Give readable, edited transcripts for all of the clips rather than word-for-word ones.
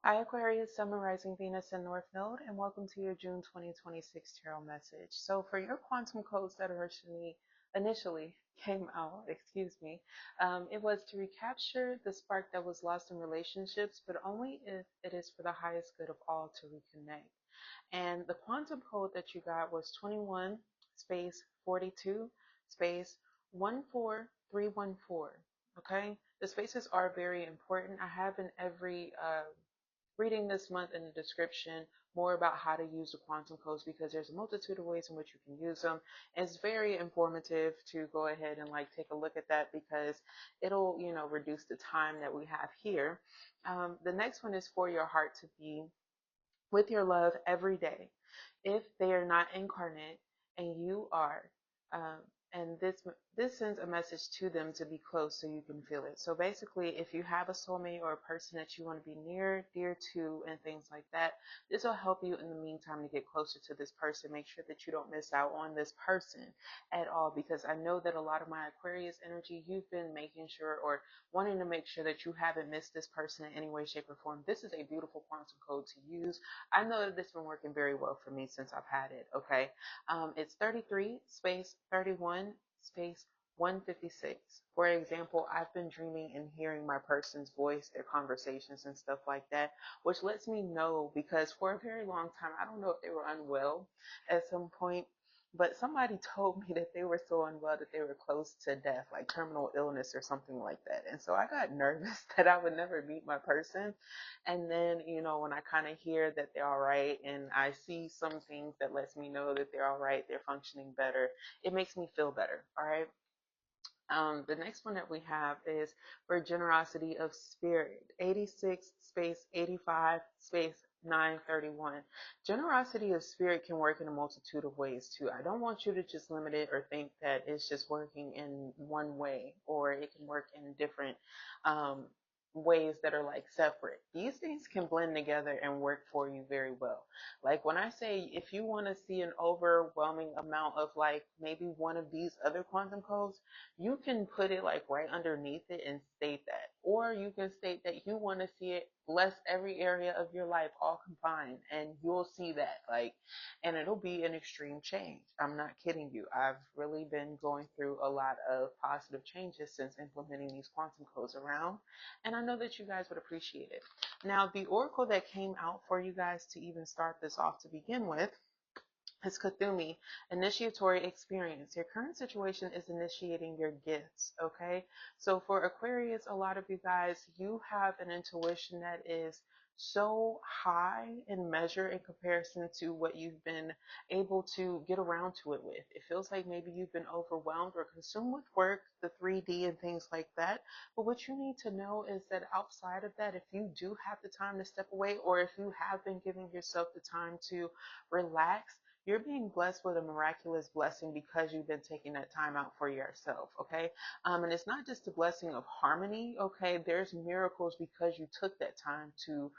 Hi, Aquarius, summarizing Venus and North Node, and welcome to your June 2026 tarot message. So, for your quantum codes that initially came out, it was to recapture the spark that was lost in relationships, but only if it is for the highest good of all to reconnect. And the quantum code that you got was 21 space 42 space 14314. Okay, the spaces are very important. I have in every reading this month in the description more about how to use the quantum codes because there's a multitude of ways in which you can use them. It's very informative to go ahead and like take a look at that because it'll, reduce the time that we have here. The next one is for your heart to be with your love every day. If they are not incarnate and you are, um, and this sends a message to them to be close so you can feel it. So basically, if you have a soulmate or a person that you want to be near, dear to, and things like that, this will help you in the meantime to get closer to this person. Make sure that you don't miss out on this person at all, because I know that a lot of my Aquarius energy, you've been making sure or wanting to make sure that you haven't missed this person in any way, shape, or form. This is a beautiful quantum code to use. I know that this has been working very well for me since I've had it. Okay. It's 33 space 31 space 156. For example, I've been dreaming and hearing my person's voice, their conversations and stuff like that, which lets me know because for a very long time, I don't know if they were unwell at some point, but somebody told me that they were so unwell that they were close to death, like terminal illness or something like that. And so I got nervous that I would never meet my person. And then, when I kind of hear that they're all right and I see some things that lets me know that they're all right, they're functioning better, it makes me feel better. All right. The next one that we have is for generosity of spirit, 86 space 85 space 931. Generosity of spirit can work in a multitude of ways too. I don't want you to just limit it or think that it's just working in one way, or it can work in different um, ways that are like separate. These things can blend together and work for you very well. Like when I say if you want to see an overwhelming amount of like maybe one of these other quantum codes, you can put it like right underneath it and state that. Or you can state that you want to see it bless every area of your life all combined and you'll see that and it'll be an extreme change. I'm not kidding you. I've really been going through a lot of positive changes since implementing these quantum codes around, and I know that you guys would appreciate it. Now, the oracle that came out for you guys to even start this off to begin with is Kathumi, initiatory experience. Your current situation is initiating your gifts, okay? So for Aquarius, a lot of you guys, you have an intuition that is so high in measure in comparison to what you've been able to get around to it with. It feels like maybe you've been overwhelmed or consumed with work, the 3D and things like that. But what you need to know is that outside of that, if you do have the time to step away, or if you have been giving yourself the time to relax, you're being blessed with a miraculous blessing because you've been taking that time out for yourself, okay? And it's not just a blessing of harmony, okay? There's miracles because you took that time to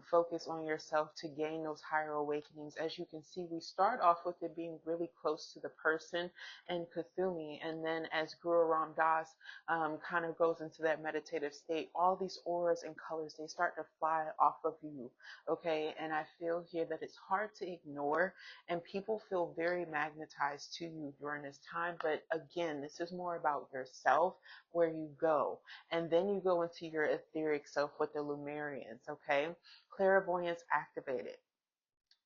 focus on yourself to gain those higher awakenings. As you can see, we start off with it being really close to the person and Kathumi, and then as Guru Ram Das kind of goes into that meditative state, all these auras and colors, they start to fly off of you, okay? And I feel here that it's hard to ignore and people feel very magnetized to you during this time. But again, this is more about yourself, where you go, and then you go into your etheric self with the Lumerians. Okay, clairvoyance activated.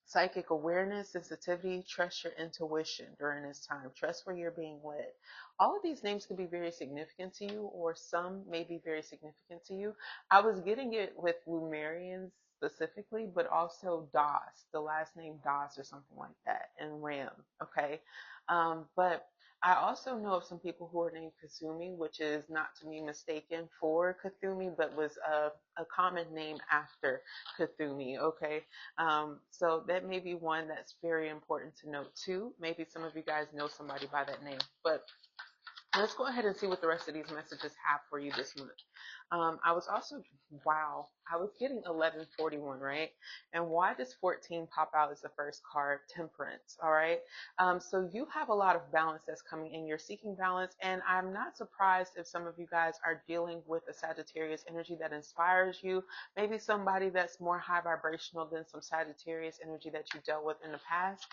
Psychic awareness, sensitivity, trust your intuition during this time. Trust where you're being led. All of these names can be very significant to you, or some may be very significant to you. I was getting it with Lumerians specifically, but also Das, the last name Das or something like that, and Ram. Okay. But I also know of some people who are named Kasumi, which is not to be mistaken for Kathumi, but was a common name after Kathumi. Okay. So that may be one that's very important to note too. Maybe some of you guys know somebody by that name, but let's go ahead and see what the rest of these messages have for you this month. I was also, wow, I was getting 1141, right? And why does 14 pop out as the first card? Temperance, all right? So you have a lot of balance that's coming in. You're seeking balance, and I'm not surprised if some of you guys are dealing with a Sagittarius energy that inspires you. Maybe somebody that's more high vibrational than some Sagittarius energy that you dealt with in the past.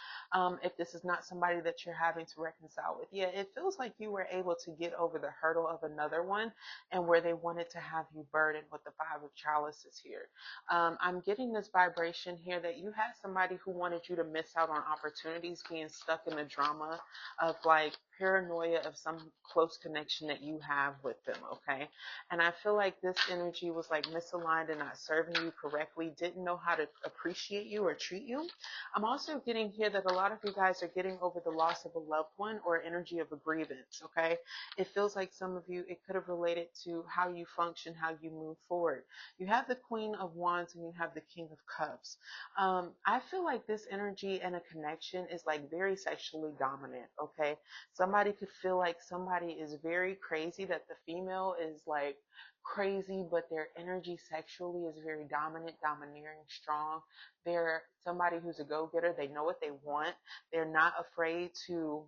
If this is not somebody that you're having to reconcile with, yeah, it feels like you were able to get over the hurdle of another one and where they wanted to have you burdened with the Five of Chalices here. I'm getting this vibration here that you had somebody who wanted you to miss out on opportunities, being stuck in the drama of like paranoia of some close connection that you have with them, okay? And I feel like this energy was like misaligned and not serving you correctly, didn't know how to appreciate you or treat you. I'm also getting here that a lot of you guys are getting over the loss of a loved one or energy of a grievance, okay? It feels like some of you, it could have related to how you function, how you move forward. You have the Queen of Wands and you have the King of Cups. I feel like this energy and a connection is like very sexually dominant, okay? Somebody could feel like somebody is very crazy, that the female is like crazy, but their energy sexually is very dominant, domineering, strong. They're somebody who's a go-getter. They know what they want. They're not afraid to,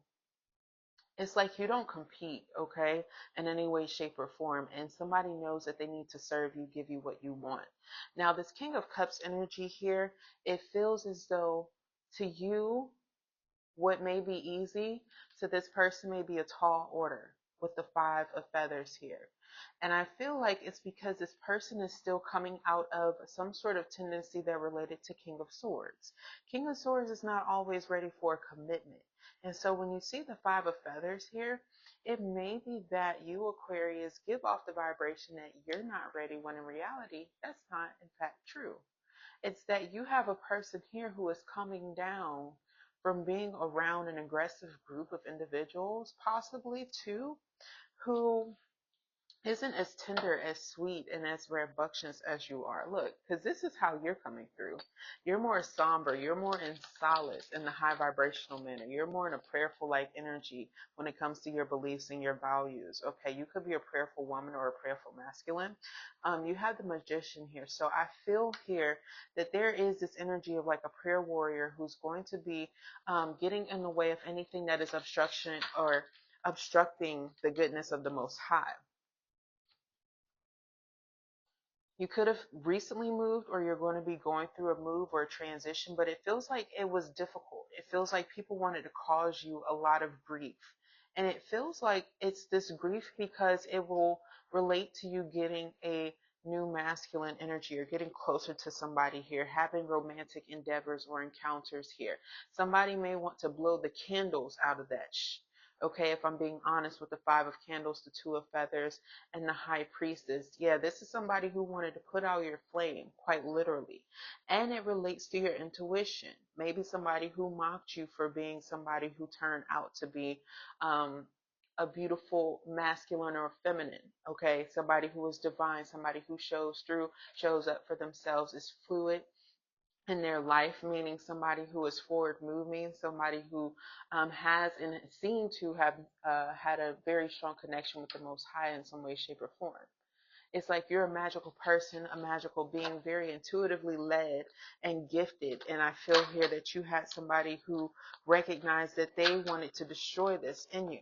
it's like you don't compete, okay, in any way, shape, or form. And somebody knows that they need to serve you, give you what you want. Now, this King of Cups energy here, it feels as though to you, what may be easy to this person may be a tall order with the Five of Feathers here. And I feel like it's because this person is still coming out of some sort of tendency that related to King of Swords. King of Swords is not always ready for a commitment. And so when you see the Five of Feathers here, it may be that you, Aquarius, give off the vibration that you're not ready, when in reality, that's not in fact true. It's that you have a person here who is coming down from being around an aggressive group of individuals, possibly too, who isn't as tender, as sweet, and as rambunctious as you are. Look, because this is how you're coming through. You're more somber. You're more in solace in the high vibrational manner. You're more in a prayerful like energy when it comes to your beliefs and your values. Okay, you could be a prayerful woman or a prayerful masculine. You have the Magician here. So I feel here that there is this energy of like a prayer warrior who's going to be getting in the way of anything that is obstruction or obstructing the goodness of the Most High. You could have recently moved, or you're going to be going through a move or a transition, but it feels like it was difficult. It feels like people wanted to cause you a lot of grief. And it feels like it's this grief because it will relate to you getting a new masculine energy or getting closer to somebody here, having romantic endeavors or encounters here. Somebody may want to blow the candles out of that. Okay, if I'm being honest, with the Five of Candles, the Two of Feathers, and the High Priestess. Yeah, this is somebody who wanted to put out your flame, quite literally. And it relates to your intuition. Maybe somebody who mocked you for being somebody who turned out to be a beautiful masculine or feminine. Okay, somebody who is divine, somebody who shows through, shows up for themselves, is fluid in their life, meaning somebody who is forward moving, somebody who has and seem to have had a very strong connection with the Most High in some way, shape, or form. It's like you're a magical person, a magical being, very intuitively led and gifted. And I feel here that you had somebody who recognized that they wanted to destroy this in you.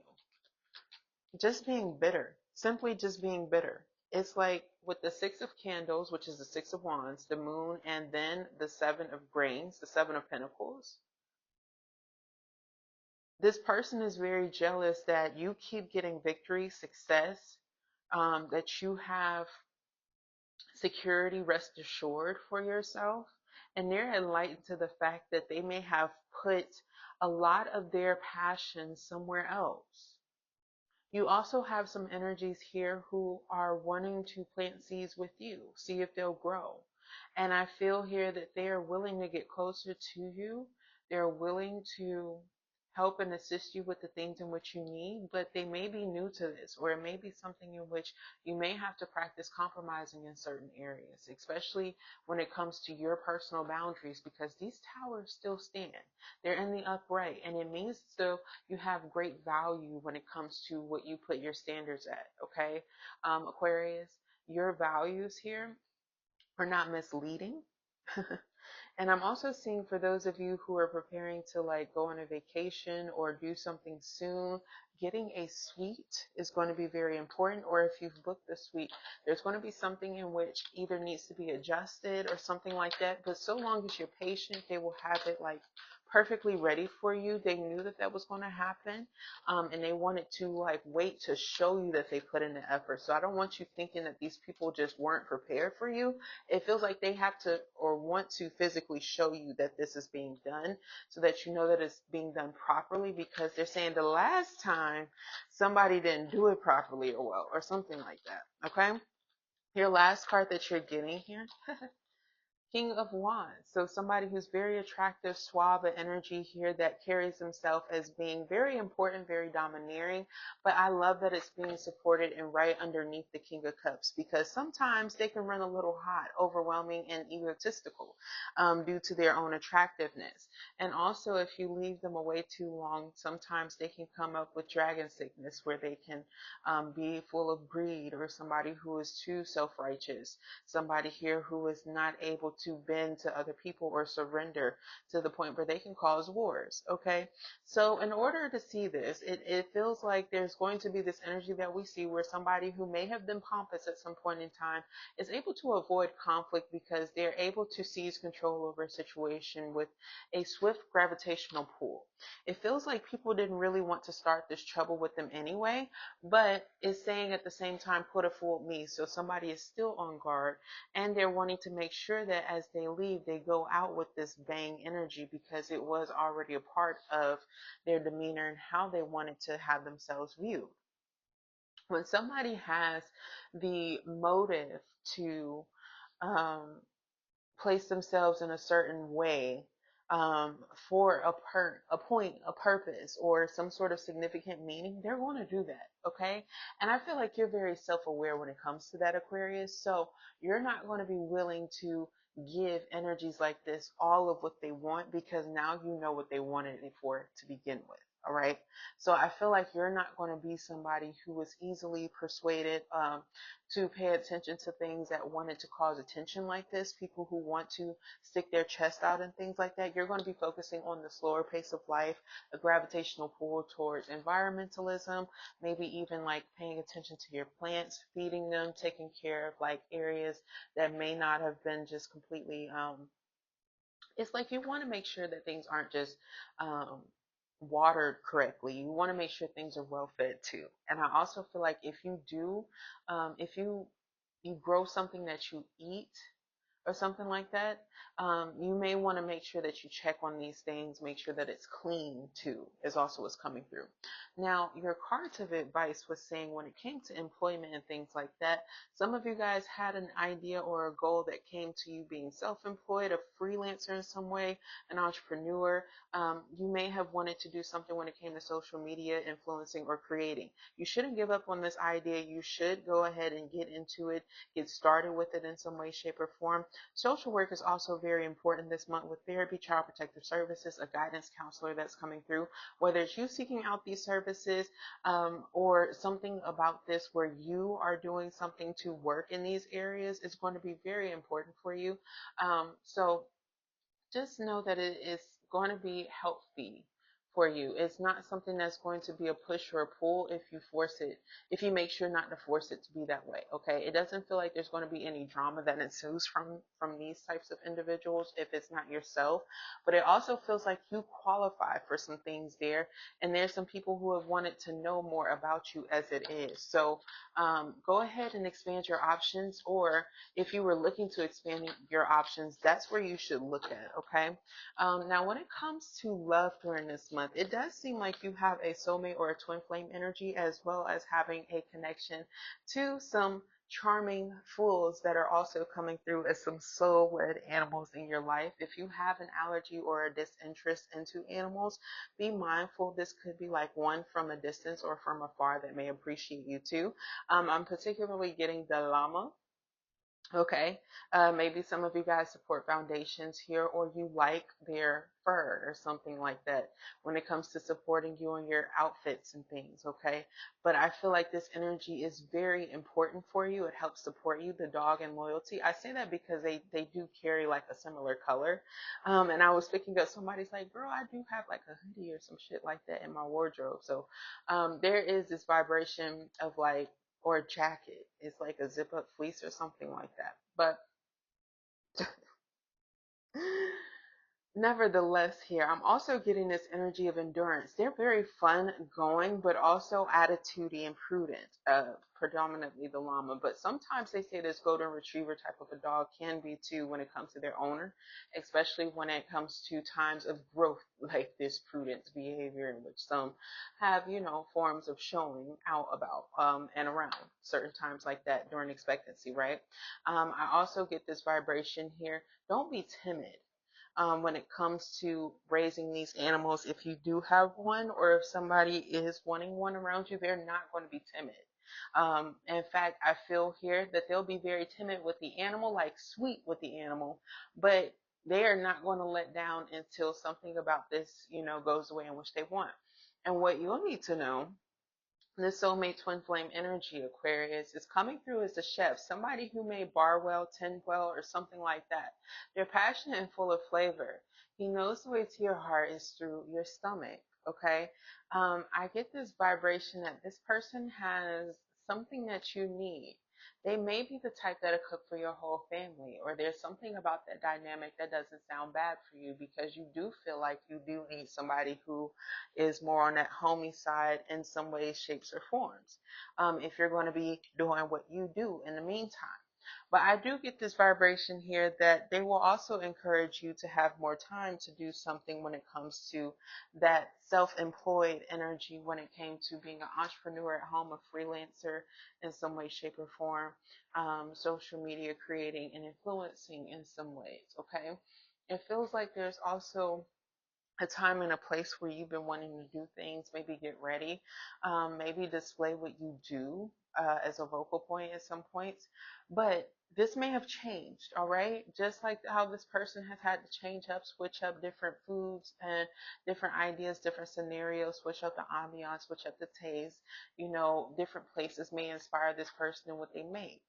Just being bitter, simply just being bitter. It's like with the Six of Candles, which is the Six of Wands, the Moon, and then the Seven of Grains, the Seven of Pentacles. This person is very jealous that you keep getting victory, success, that you have security, rest assured for yourself. And they're enlightened to the fact that they may have put a lot of their passion somewhere else. You also have some energies here who are wanting to plant seeds with you, see if they'll grow. And I feel here that they are willing to get closer to you. They're willing to help and assist you with the things in which you need, but they may be new to this, or it may be something in which you may have to practice compromising in certain areas, especially when it comes to your personal boundaries, because these towers still stand. They're in the upright, and it means still you have great value when it comes to what you put your standards at, okay? Aquarius, your values here are not misleading. And I'm also seeing for those of you who are preparing to like go on a vacation or do something soon, getting a suite is going to be very important. Or if you've booked the suite, there's going to be something in which either needs to be adjusted or something like that. But so long as you're patient, they will have it like perfectly ready for you. They knew that that was going to happen, and they wanted to like wait to show you that they put in the effort. So I don't want you thinking that these people just weren't prepared for you. It feels like they have to or want to physically show you that this is being done so that you know that it's being done properly, because they're saying the last time somebody didn't do it properly or well or something like that. Okay, your last card that you're getting here, King of Wands. So somebody who's very attractive, suave energy here that carries himself as being very important, very domineering. But I love that it's being supported and right underneath the King of Cups, because sometimes they can run a little hot, overwhelming, and egotistical due to their own attractiveness. And also, if you leave them away too long, sometimes they can come up with dragon sickness, where they can be full of greed, or somebody who is too self-righteous, somebody here who is not able to bend to other people or surrender to the point where they can cause wars. Okay, so in order to see this, it feels like there's going to be this energy that we see where somebody who may have been pompous at some point in time is able to avoid conflict because they're able to seize control over a situation with a swift gravitational pull. It feels like people didn't really want to start this trouble with them anyway, but it's saying at the same time, could have fooled me. So somebody is still on guard, and they're wanting to make sure that as they leave, they go out with this bang energy, because it was already a part of their demeanor and how they wanted to have themselves viewed. When somebody has the motive to um, place themselves in a certain way, um, for a point, a purpose, or some sort of significant meaning, they're going to do that. Okay. And I feel like you're very self-aware when it comes to that, Aquarius. So you're not going to be willing to give energies like this all of what they want, because now you know what they wanted it for to begin with. All right. So I feel like you're not going to be somebody who is easily persuaded, to pay attention to things that wanted to cause attention like this. People who want to stick their chest out and things like that. You're going to be focusing on the slower pace of life, a gravitational pull towards environmentalism, maybe even like paying attention to your plants, feeding them, taking care of like areas that may not have been just completely, it's like you want to make sure that things aren't just um, watered correctly. You want to make sure things are well fed too. And I also feel like if you do, if you grow something that you eat, or something like that, you may want to make sure that you check on these things, make sure that it's clean too, is also what's coming through. Now, your cards of advice was saying when it came to employment and things like that, some of you guys had an idea or a goal that came to you being self-employed, a freelancer in some way, an entrepreneur. You may have wanted to do something when it came to social media, influencing, or creating. You shouldn't give up on this idea. You should go ahead and get into it, get started with it in some way, shape, or form. Social work is also very important this month with therapy, child protective services, a guidance counselor that's coming through. Whether it's you seeking out these services, or something about this where you are doing something to work in these areas, is going to be very important for you. So just know that it is going to be healthy for you. It's not something that's going to be a push or a pull if you force it, if you make sure not to force it to be that way. Okay. It doesn't feel like there's going to be any drama that ensues from these types of individuals if it's not yourself. But it also feels like you qualify for some things there. And there's some people who have wanted to know more about you as it is. So go ahead and expand your options, or if you were looking to expand your options, that's where you should look at. Okay. Now, when it comes to love during this month, it does seem like you have a soulmate or a twin flame energy, as well as having a connection to some charming fools that are also coming through as some soul-led animals in your life. If you have an allergy or a disinterest into animals, be mindful. This could be like one from a distance or from afar that may appreciate you too. I'm particularly getting the llama, Okay, maybe some of you guys support foundations here, or you like their fur or something like that when it comes to supporting you and your outfits and things. Okay, but I feel like this energy is very important for you. It helps support you, the dog and loyalty. I say that because they do carry like a similar color. And I was picking up somebody's like, girl, I do have like a hoodie or some shit like that in my wardrobe. So there is this vibration of like, or a jacket. It's like a zip up fleece or something like that. But nevertheless, here, I'm also getting this energy of endurance. They're very fun going, but also attitudey and prudent, predominantly the llama. But sometimes they say this golden retriever type of a dog can be too when it comes to their owner, especially when it comes to times of growth, like this prudent behavior in which some have, forms of showing out about and around certain times like that during expectancy, right? I also get this vibration here. Don't be timid when it comes to raising these animals. If you do have one, or if somebody is wanting one around you, they're not going to be timid. In fact, I feel here that they'll be very timid with the animal, like sweet with the animal, but they are not going to let down until something about this, goes away in which they want. And what you'll need to know, this soulmate twin flame energy, Aquarius, is coming through as a chef, somebody who made bar well, tend well, or something like that. They're passionate and full of flavor. He knows the way to your heart is through your stomach. Okay. I get this vibration that this person has something that you need. They may be the type that'll cook for your whole family, or there's something about that dynamic that doesn't sound bad for you, because you do feel like you do need somebody who is more on that homey side in some ways, shapes, or forms. If you're going to be doing what you do in the meantime. But I do get this vibration here that they will also encourage you to have more time to do something when it comes to that self-employed energy, when it came to being an entrepreneur at home, a freelancer in some way, shape, or form, social media creating and influencing in some ways. Okay. It feels like there's also a time and a place where you've been wanting to do things, maybe get ready, maybe display what you do as a vocal point at some points. But this may have changed, all right? Just like how this person has had to change up, switch up different foods and different ideas, different scenarios, switch up the ambiance, switch up the taste. Different places may inspire this person in what they make.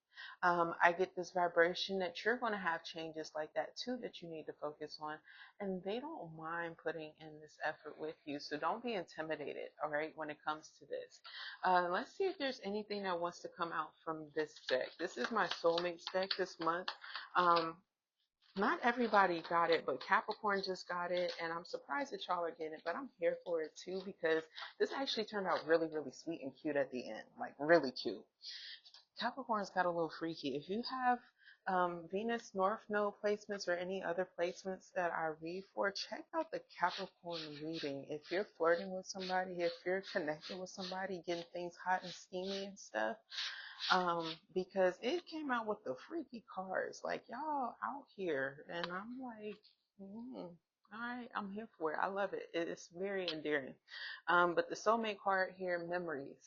I get this vibration that you're going to have changes like that too that you need to focus on, and they don't mind putting in this effort with you. So don't be intimidated, all right, when it comes to this. Let's see if there's anything that wants to come out from this deck. This is my soulmates deck this month. Um, not everybody got it, but Capricorn just got it, and I'm surprised that y'all are getting it, but I'm here for it too, because this actually turned out really, really sweet and cute at the end, like really cute. Capricorn's got a little freaky. If you have Venus North Node placements or any other placements that I read for, check out the Capricorn reading. If you're flirting with somebody, if you're connecting with somebody, getting things hot and steamy and stuff, because it came out with the freaky cards. Like, y'all out here. And I'm like, all right, I'm here for it. I love it. It's very endearing. But the soulmate card here, memories.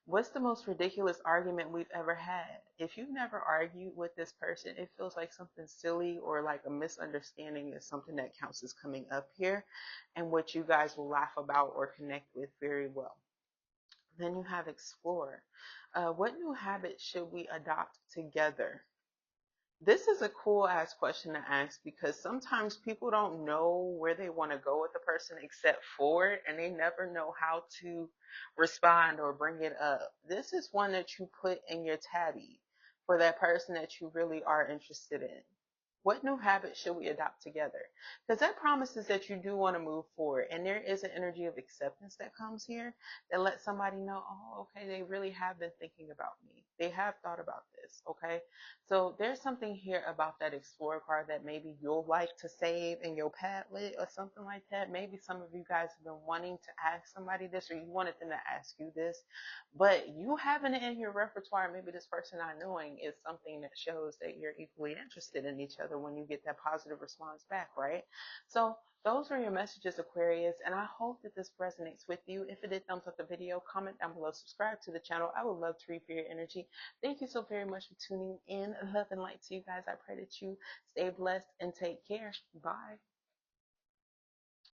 What's the most ridiculous argument we've ever had? If you've never argued with this person, it feels like something silly or like a misunderstanding is something that counts as coming up here, and what you guys will laugh about or connect with very well. Then you have explore. What new habits should we adopt together? This is a cool ass question to ask, because sometimes people don't know where they want to go with the person except forward, and they never know how to respond or bring it up. This is one that you put in your tabby for that person that you really are interested in. What new habits should we adopt together? Because that promises that you do want to move forward. And there is an energy of acceptance that comes here that lets somebody know, oh, okay, they really have been thinking about me. They have thought about this, okay? So there's something here about that Explorer card that maybe you'll like to save in your Padlet or something like that. Maybe some of you guys have been wanting to ask somebody this, or you wanted them to ask you this, but you having it in your repertoire, maybe this person not knowing, is something that shows that you're equally interested in each other. other when you get that positive response back, right? So those are your messages, Aquarius, and I hope that this resonates with you. If it did, thumbs up the video, comment down below, subscribe to the channel. I would love to read for your energy. Thank you so very much for tuning in. Love and light to you guys. I pray that you stay blessed and take care. Bye.